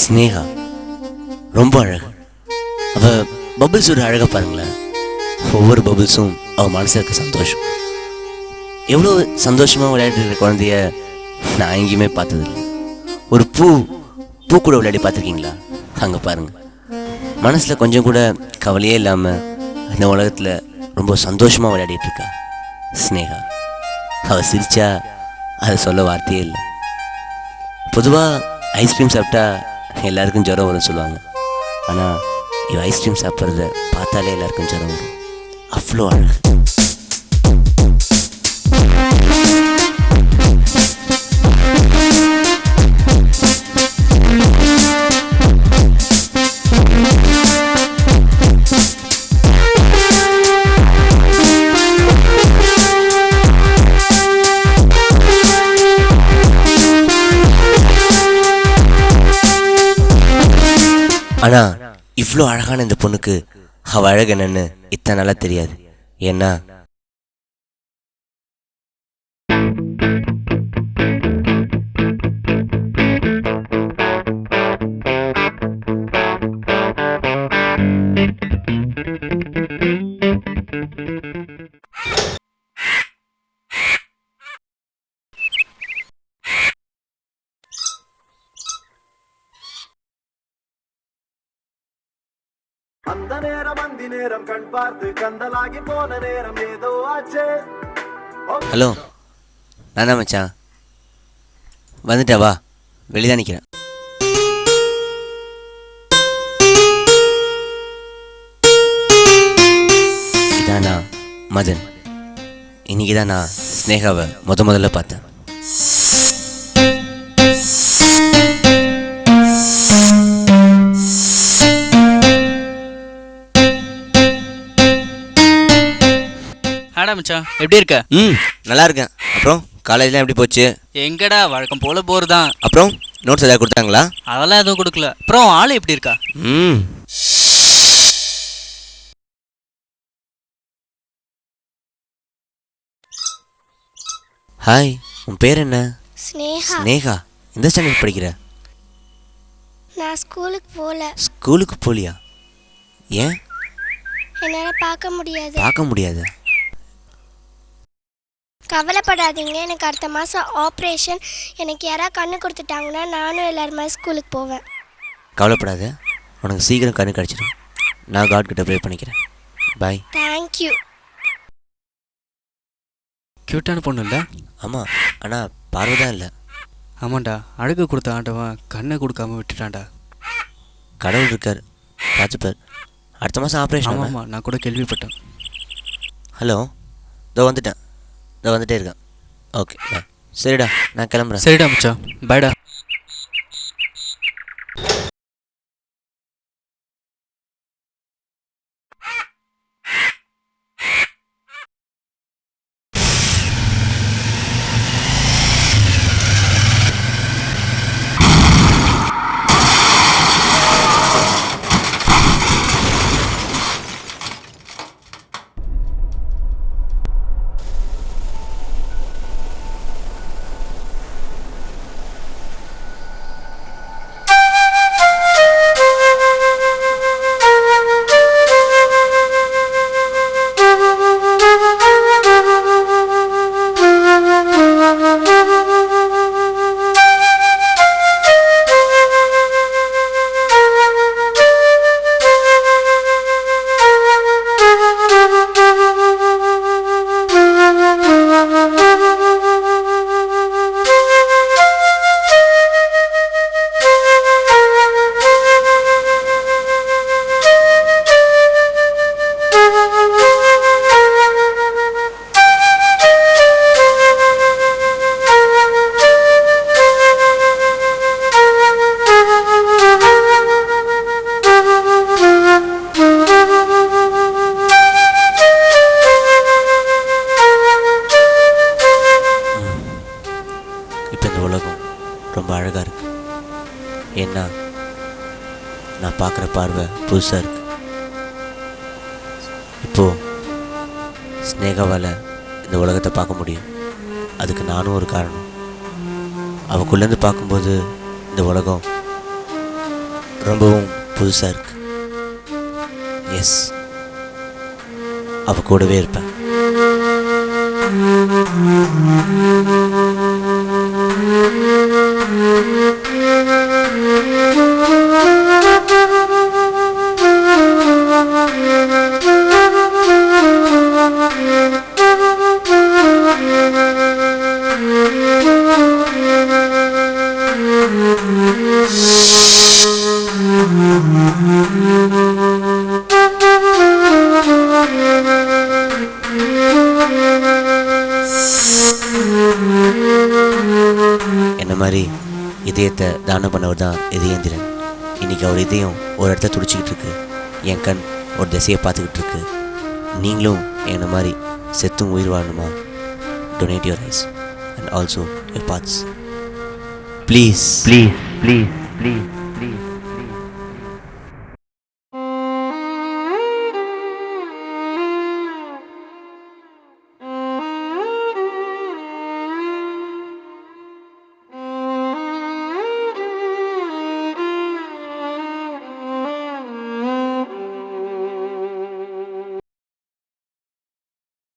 ஸ்னேகா ரொம்ப அழகு. அவள் பபிள்ஸ் ஒரு அழகாக பாருங்களேன். ஒவ்வொரு பபிள்ஸும் அவள் மனசில் இருக்க சந்தோஷம். எவ்வளோ சந்தோஷமாக விளையாட்டு இருக்கிற குழந்தைய நான் எங்கேயுமே பார்த்ததில்லை. ஒரு பூ கூட விளையாடி பார்த்துருக்கீங்களா? அங்கே பாருங்கள், மனசில் கொஞ்சம் கூட கவலையே இல்லாமல் இந்த உலகத்தில் ரொம்ப சந்தோஷமாக விளையாடிட்டு இருக்கா ஸ்னேகா. அவள் சிரிச்சா அதை சொல்ல வார்த்தையே இல்லை. பொதுவாக ஐஸ்கிரீம் சாப்பிட்டா எல்லாருக்கும் ஜுரம் வரும்னு சொல்லுவாங்க. ஆனால் இவ ஐஸ்கிரீம் சாப்பிட்றத பார்த்தாலே எல்லாருக்கும் ஜுரம் வரும். அவ்வளோ அழகு. ஆனா இவ்வளோ அழகான இந்த பொண்ணுக்கு அவ அழகு என்னன்னு இத்தனை நாளா தெரியாது. ஏன்னா அந்த நேரம் அந்தி நேரம் கண் பார்த்து கந்தலாகி போன நேரம் ஏதோ ஆச்சு. ஹலோ, நான் தான் மச்சான். வந்துட்டா? வா, வெளிதான் நிற்கிறேன். இதான் நான் மதன். இன்னைக்கு தான் நான் ஸ்னேகாவை முதல்ல பார்த்தேன். மச்சான், எப்படி இருக்க? நல்லா இருக்கேன். அப்புறம் காலேஜ்லாம் எப்படி போச்சு? எங்கடா, வழக்கம் போல போர் தான். அப்புறம் நோட்ஸ் ஏதாவது கொடுத்தாங்களா? அதெல்லாம் எதுவும் கொடுக்கல. அப்புறம் ஆள் எப்படி இருக்கா? ஹாய், உன் பேர் என்ன? ஸ்னேகா. ஸ்னேகா, எந்த ஸ்டாண்டர்ட் படிக்கிற? நான் ஸ்கூலுக்கு போகல. ஸ்கூலுக்கு போலியா? ஏன்? என்னால் பார்க்க முடியாது. பார்க்க முடியாது? கவலைப்படாதீங்க, எனக்கு அடுத்த மாதம் ஆப்ரேஷன். எனக்கு யாராவது கண்ணு கொடுத்துட்டாங்கன்னா நானும் எல்லாருமே ஸ்கூலுக்கு போவேன். கவலைப்படாத, உனக்கு சீக்கிரம் கண்ணு கிடச்சிடும். நான் காட் கிட்ட ப்ரே பண்ணிக்கிறேன். பாய். தேங்க்யூ. க்யூட்டான பொண்ணு இல்லை? ஆமாம், ஆனால் பார்வைதான் இல்லை. ஆமாண்டா, அழகு கொடுத்த ஆண்டவன் கண்ணை கொடுக்காம விட்டுட்டான்டா. கடவுள் இருக்கார், பார்த்துப்பார். அடுத்த மாதம் ஆப்ரேஷன். ஆமாம், நான் கூட கேள்விப்பட்டேன். ஹலோ, இதோ வந்துட்டேன். இதோ வந்துட்டே இருக்கேன். ஓகே, பாய். சரிடா, நான் கிளம்புறேன். சரிடா மச்சான், பாய்டா. ரொம்ப அழகாக இருக்கு. ஏன்னா நான் பார்க்குற பார்வை புதுசாக இருக்கு. இப்போது ஸ்னேகாவால் இந்த உலகத்தை பார்க்க முடியும். அதுக்கு நானும் ஒரு காரணம். அவக்குள்ளேருந்து பார்க்கும்போது இந்த உலகம் ரொம்பவும் புதுசாக இருக்கு. எஸ், அவ கூடவே இருப்பேன். என்ன மாதிரி இதயத்தை தானம் பண்ணவர் தான் இதயேந்திரன். இன்னைக்கு அவர் இதயம் ஒரு இடத்த துடிச்சிக்கிட்டு இருக்கு, என் கண் ஒரு திசையை பார்த்துக்கிட்டு இருக்கு. நீங்களும் என்ன மாதிரி செத்தும் உயிர் வாழணுமா? Donate your eyes and also your parts. Please please please please.